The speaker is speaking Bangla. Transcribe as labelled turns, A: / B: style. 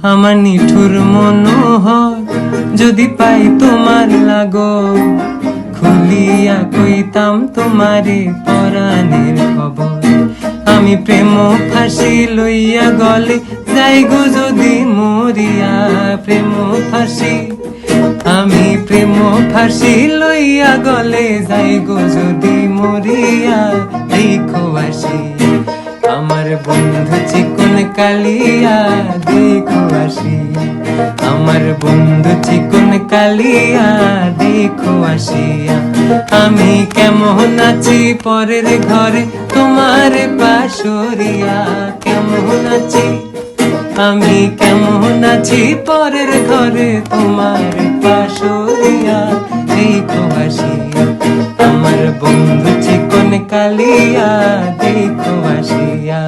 A: আমার নিঠুর মনোহর যদি পাই তোমার লাগো, খুলিয়া কইতাম তোমারে পরাণের খবর। আমি প্রেম ফাঁসি লইয়া গলে যাই গো যদি মরিয়া, প্রেম ফাঁসি আমি প্রেম ফাঁসি লইয়া গলে যাই গো যদি মরিয়া। দেখো আসি আমার বন্ধু চিকন কালিয়া, দেখো আসি আমার বন্ধু চিকন কালিয়া, দেখো আসিয়া। আমি কেমন আছি পরের ঘরে তোমার পাশরিয়া, কেমন আছি আমি কেমন আছি পরের ঘরে তোমার পাশরিয়া। দেখো আসিয়া আমার বন্ধু চিকন কালিয়া, দেখো আসিয়া।